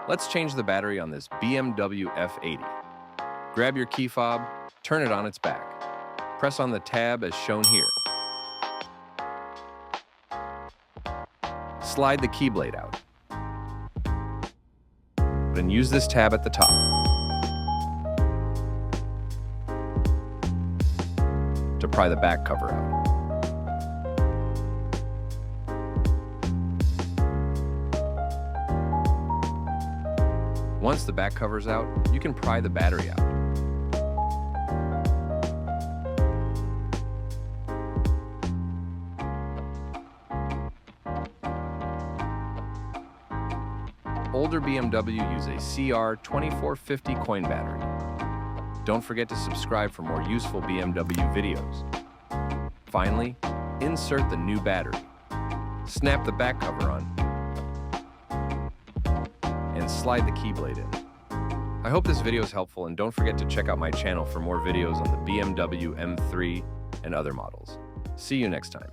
Let's change the battery on this BMW F80. Grab your key fob, turn it on its back. Press on the tab as shown here. Slide the key blade out. Then use this tab at the top. To pry the back cover out. Once the back cover's out, you can pry the battery out. Older BMW use a CR2450 coin battery. Don't forget to subscribe for more useful BMW videos. Finally, insert the new battery. Snap the back cover on and slide the key blade in. I hope this video is helpful, and don't forget to check out my channel for more videos on the BMW M3 and other models. See you next time.